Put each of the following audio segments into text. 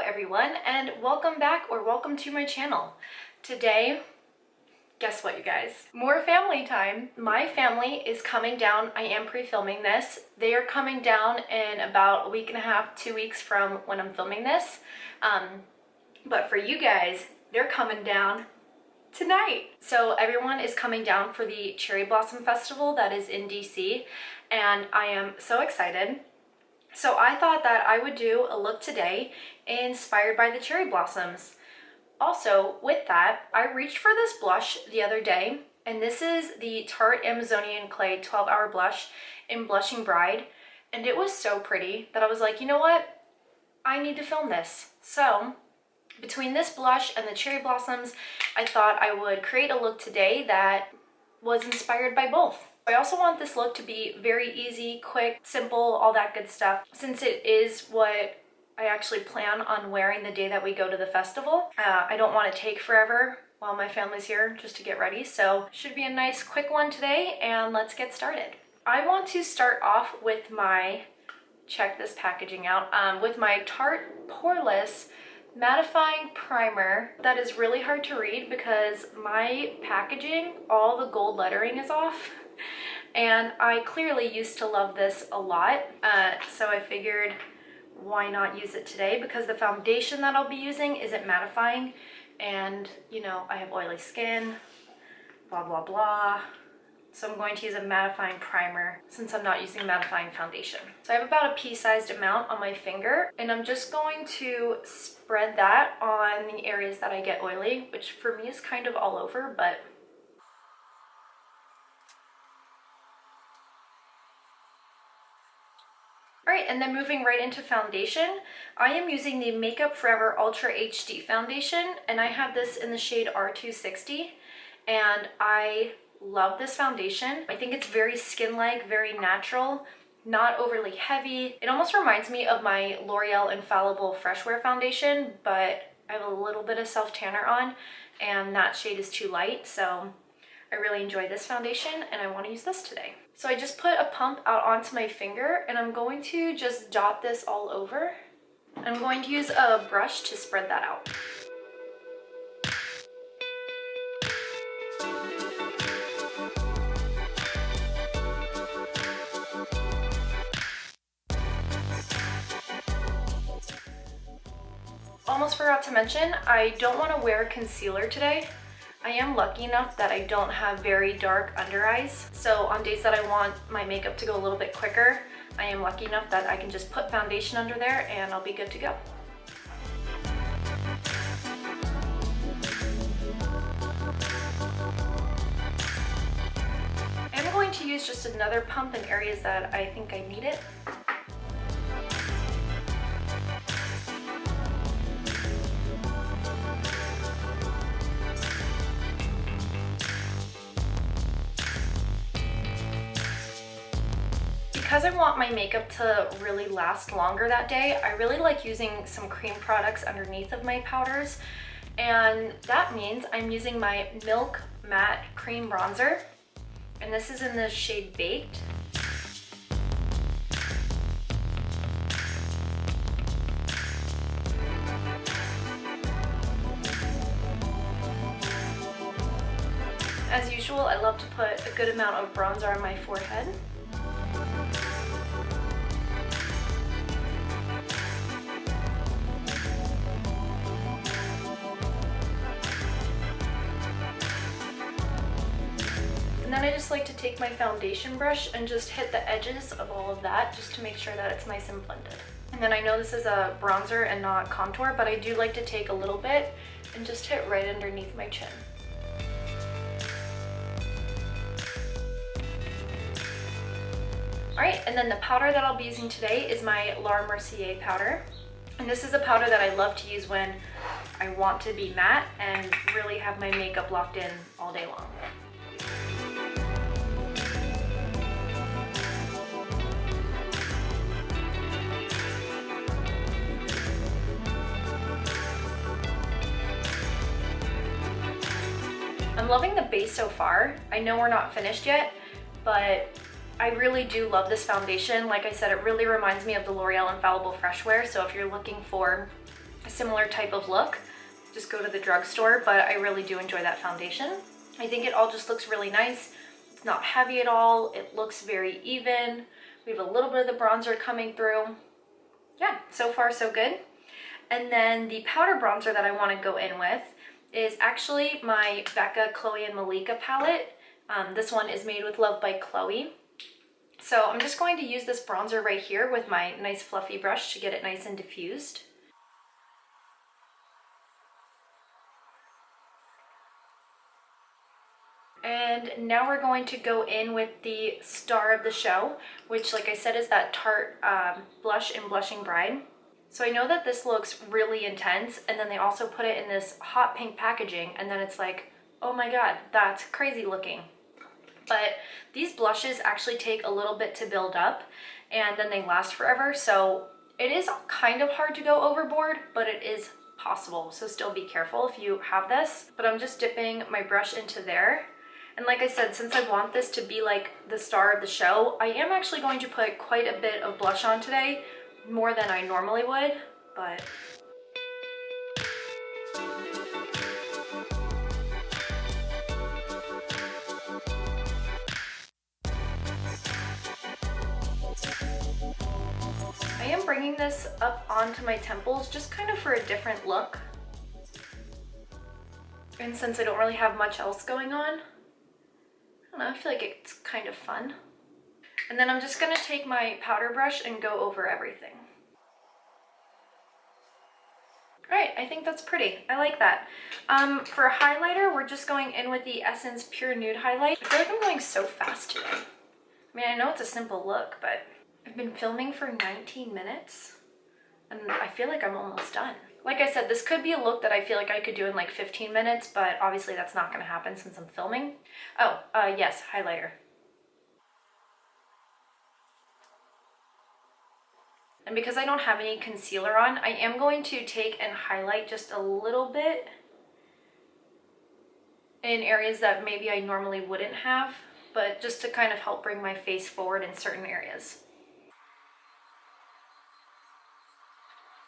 everyone, and welcome back or welcome to my channel. Today, guess what you guys? More family time. My family is coming down. I am pre-filming this. They are coming down in about a week and a half, 2 weeks from when I'm filming this. But for you guys, they're coming down tonight. So everyone is coming down for the Cherry Blossom Festival that is in DC, and I am so excited. So I thought that I would do a look today inspired by the cherry blossoms. Also, with that, I reached for this blush the other day, and this is the Tarte Amazonian Clay 12-Hour Blush in Blushing Bride, and it was so pretty that I was like, you know what? I need to film this. So between this blush and the cherry blossoms, I thought I would create a look today that was inspired by both. I also want this look to be very easy, quick, simple, all that good stuff, since it is what I actually plan on wearing the day that we go to the festival. I don't want to take forever while my family's here just to get ready, so should be a nice quick one today, and let's get started. I want to start off with my, check this packaging out, with my Tarte Poreless mattifying primer. That is really hard to read because my packaging, all the gold lettering is off. And I clearly used to love this a lot, so I figured why not use it today, because the foundation that I'll be using isn't mattifying, and you know, I have oily skin, blah blah blah. So I'm going to use a mattifying primer since I'm not using mattifying foundation. So I have about a pea-sized amount on my finger, and I'm just going to spread that on the areas that I get oily, which for me is kind of all over, but alright, and then moving right into foundation, I am using the Makeup Forever Ultra HD foundation, and I have this in the shade R260, and I love this foundation. I think it's very skin-like, very natural, not overly heavy. It almost reminds me of my L'Oreal Infallible Fresh Wear foundation, but I have a little bit of self-tanner on, and that shade is too light, so I really enjoy this foundation, and I want to use this today. So I just put a pump out onto my finger, and I'm going to just dot this all over. I'm going to use a brush to spread that out. Almost forgot to mention, I don't want to wear concealer today. I am lucky enough that I don't have very dark under eyes, so on days that I want my makeup to go a little bit quicker, I am lucky enough that I can just put foundation under there and I'll be good to go. I'm going to use just another pump in areas that I think I need it. Because I want my makeup to really last longer that day, I really like using some cream products underneath of my powders, and that means I'm using my Milk Matte Cream Bronzer, and this is in the shade Baked. As usual, I love to put a good amount of bronzer on my forehead. And then I just like to take my foundation brush and just hit the edges of all of that just to make sure that it's nice and blended. And then I know this is a bronzer and not contour, but I do like to take a little bit and just hit right underneath my chin. Alright, and then the powder that I'll be using today is my Laura Mercier powder. And this is a powder that I love to use when I want to be matte and really have my makeup locked in all day long. I'm loving the base so far. I know we're not finished yet, but I really do love this foundation. Like I said, it really reminds me of the L'Oreal Infallible Fresh Wear. So if you're looking for a similar type of look, just go to the drugstore, but I really do enjoy that foundation. I think it all just looks really nice. It's not heavy at all. It looks very even. We have a little bit of the bronzer coming through. Yeah, so far so good. And then the powder bronzer that I want to go in with is actually my Becca, Chloe, and Malika palette. This one is made with Love by Chloe. So I'm just going to use this bronzer right here with my nice fluffy brush to get it nice and diffused. And now we're going to go in with the star of the show, which, like I said, is that Tarte blush in Blushing Bride. So I know that this looks really intense, and then they also put it in this hot pink packaging, and then it's like, oh my god, that's crazy looking. But these blushes actually take a little bit to build up, and then they last forever, so it is kind of hard to go overboard, but it is possible, so still be careful if you have this. But I'm just dipping my brush into there. And like I said, since I want this to be like the star of the show, I am actually going to put quite a bit of blush on today, more than I normally would, but... I am bringing this up onto my temples just kind of for a different look. And since I don't really have much else going on, I don't know, I feel like it's kind of fun. And then I'm just gonna take my powder brush and go over everything. All right, I think that's pretty. I like that. For a highlighter, we're just going in with the Essence Pure Nude Highlight. I feel like I'm going so fast today. I mean, I know it's a simple look, but I've been filming for 19 minutes and I feel like I'm almost done. Like I said, this could be a look that I feel like I could do in like 15 minutes, but obviously that's not gonna happen since I'm filming. Oh, yes, highlighter. And because I don't have any concealer on, I am going to take and highlight just a little bit in areas that maybe I normally wouldn't have, but just to kind of help bring my face forward in certain areas.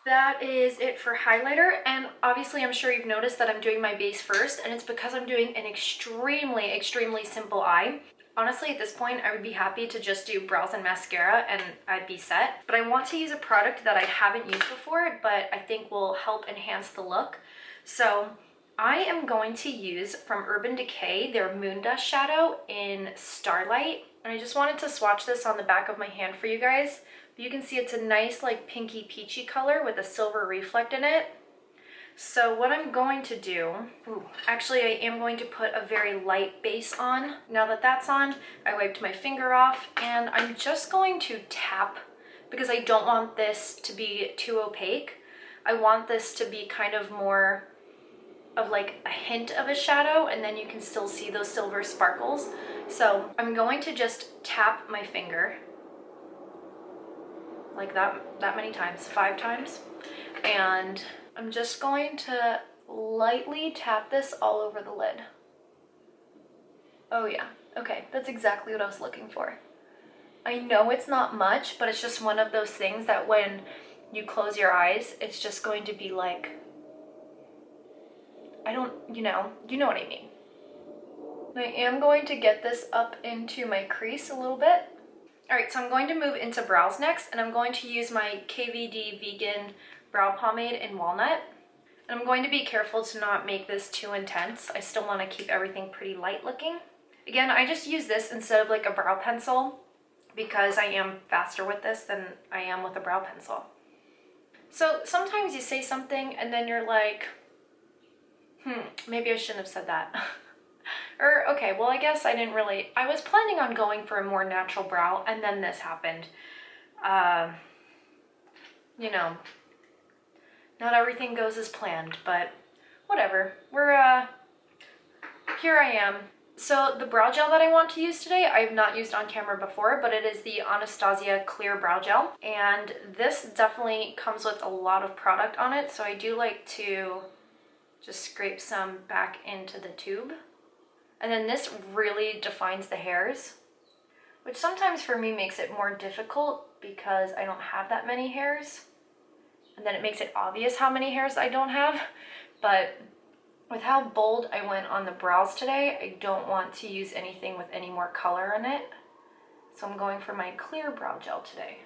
That is it for highlighter, and obviously I'm sure you've noticed that I'm doing my base first, and it's because I'm doing an extremely simple eye. Honestly, at this point, I would be happy to just do brows and mascara and I'd be set. But I want to use a product that I haven't used before, but I think will help enhance the look. So I am going to use from Urban Decay their Moon Dust Shadow in Starlight. And I just wanted to swatch this on the back of my hand for you guys. You can see it's a nice like pinky peachy color with a silver reflect in it. So what I'm going to do, actually I am going to put a very light base on. Now that that's on, I wiped my finger off and I'm just going to tap because I don't want this to be too opaque. I want this to be kind of more of like a hint of a shadow and then you can still see those silver sparkles. So I'm going to just tap my finger like that many times, 5 times. And I'm just going to lightly tap this all over the lid. Oh yeah, okay, that's exactly what I was looking for. I know it's not much, but it's just one of those things that when you close your eyes, it's just going to be like, you know what I mean. I am going to get this up into my crease a little bit. All right, so I'm going to move into brows next, and I'm going to use my KVD Vegan Brow Pomade in Walnut. And I'm going to be careful to not make this too intense. I still want to keep everything pretty light looking. Again, I just use this instead of like a brow pencil because I am faster with this than I am with a brow pencil. So sometimes you say something and then you're like, maybe I shouldn't have said that. Or, okay, well, I guess I was planning on going for a more natural brow, and then this happened. You know, not everything goes as planned, but whatever. Here I am. So the brow gel that I want to use today, I have not used on camera before, but it is the Anastasia Clear Brow Gel. And this definitely comes with a lot of product on it, so I do like to just scrape some back into the tube. And then this really defines the hairs, which sometimes for me makes it more difficult because I don't have that many hairs. and then it makes it obvious how many hairs I don't have. But with how bold I went on the brows today, I don't want to use anything with any more color in it. So I'm going for my clear brow gel today.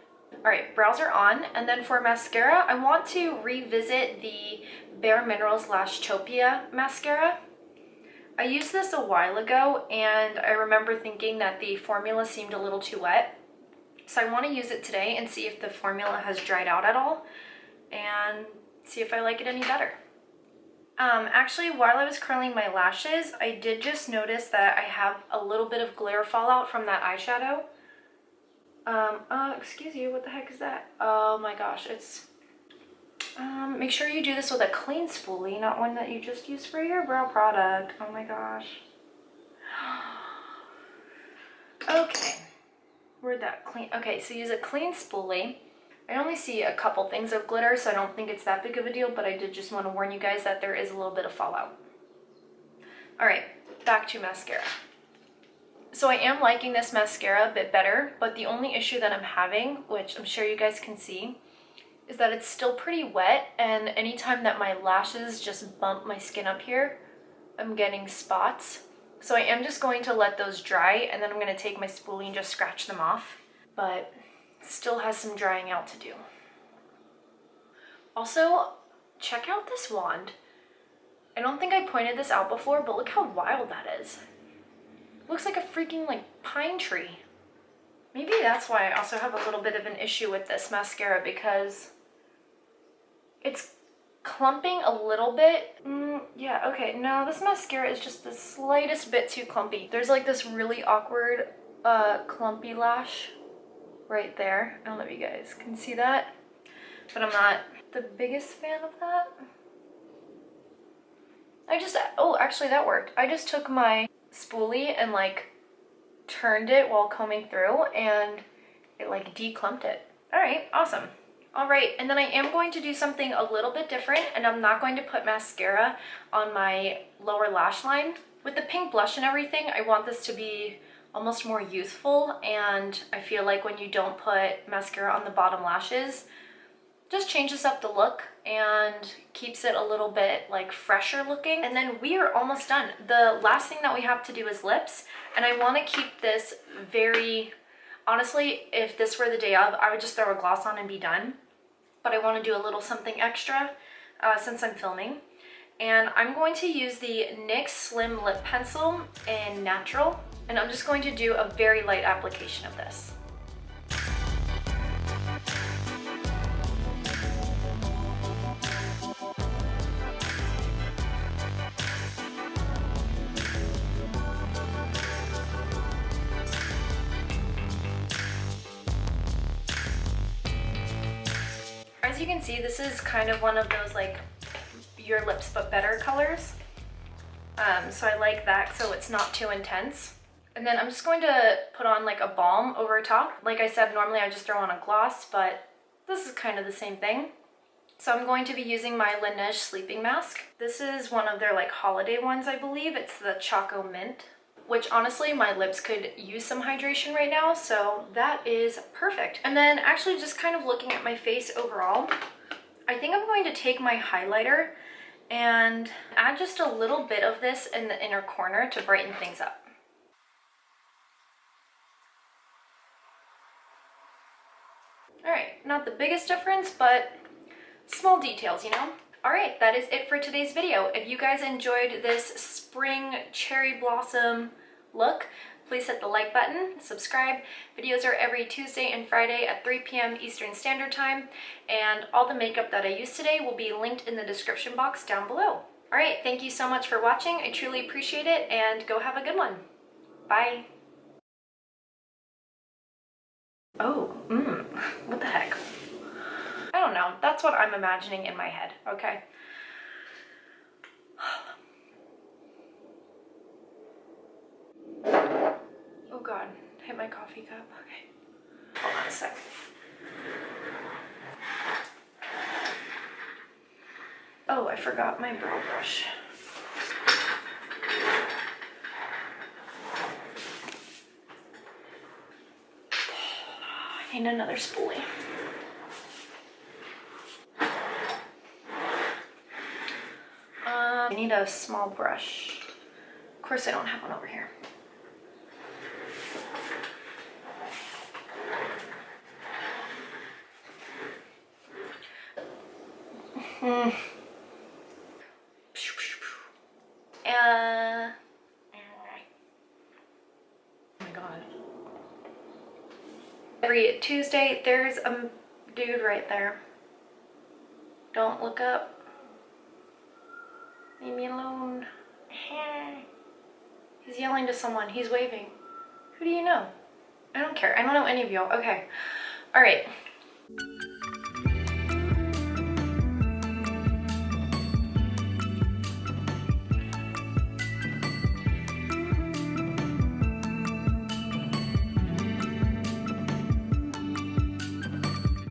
All right, brows are on. And then for mascara, I want to revisit the Bare Minerals Lashtopia mascara. I used this a while ago and I remember thinking that the formula seemed a little too wet. So I want to use it today and see if the formula has dried out at all and see if I like it any better. Actually, while I was curling my lashes, I did just notice that I have a little bit of glare fallout from that eyeshadow. Excuse you, what the heck is that? Oh my gosh, it's, make sure you do this with a clean spoolie, not one that you just use for your brow product. Oh my gosh. Okay, where'd that clean, okay, so use a clean spoolie. I only see a couple things of glitter, so I don't think it's that big of a deal, but I did just want to warn you guys that there is a little bit of fallout. All right, back to mascara. So I am liking this mascara a bit better, but the only issue that I'm having, which I'm sure you guys can see, is that it's still pretty wet, and anytime that my lashes just bump my skin up here, I'm getting spots. So I am just going to let those dry, and then I'm going to take my spoolie and just scratch them off, but still has some drying out to do. Also, check out this wand. I don't think I pointed this out before, but look how wild that is. Looks like a freaking pine tree. Maybe that's why I also have a little bit of an issue with this mascara, because it's clumping a little bit. Yeah, okay, no, this mascara is just the slightest bit too clumpy. There's this really awkward clumpy lash right there. I don't know if you guys can see that, but I'm not the biggest fan of that. Oh, actually that worked. I just took my spoolie and turned it while combing through and it declumped it. All right, awesome. All right, and then I am going to do something a little bit different, and I'm not going to put mascara on my lower lash line. With the pink blush and everything, I want this to be almost more youthful, and I feel like when you don't put mascara on the bottom lashes, just changes up the look and keeps it a little bit fresher looking. And then we are almost done. The last thing that we have to do is lips, and I want to keep this very, honestly, if this were the day of, I would just throw a gloss on and be done, but I want to do a little something extra since I'm filming. And I'm going to use the NYX Slim Lip Pencil in Natural, and I'm just going to do a very light application of this. As you can see, this is kind of one of those your lips but better colors. So I like that, so it's not too intense. And then I'm just going to put on a balm over top. Like I said, normally I just throw on a gloss, but this is kind of the same thing. So I'm going to be using my Laneige sleeping mask. This is one of their holiday ones, I believe. It's the Choco Mint, which honestly my lips could use some hydration right now, so that is perfect. And then actually just kind of looking at my face overall, I think I'm going to take my highlighter and add just a little bit of this in the inner corner to brighten things up. All right, not the biggest difference, but small details, you know? All right, that is it for today's video. If you guys enjoyed this spring cherry blossom look, please hit the like button, subscribe. Videos are every Tuesday and Friday at 3 p.m. Eastern Standard Time, and all the makeup that I used today will be linked in the description box down below. All right, thank you so much for watching. I truly appreciate it, and go have a good one. Bye. Oh, what the heck? I don't know. That's what I'm imagining in my head, okay? Oh God, hit my coffee cup. Okay, hold on a sec. Oh, I forgot my brow brush. I need another spoolie. I need a small brush. Of course I don't have one over here. Oh my god. Every Tuesday, there's a dude right there. Don't look up. Leave me alone. He's yelling to someone. He's waving. Who do you know? I don't care. I don't know any of y'all. Okay. All right.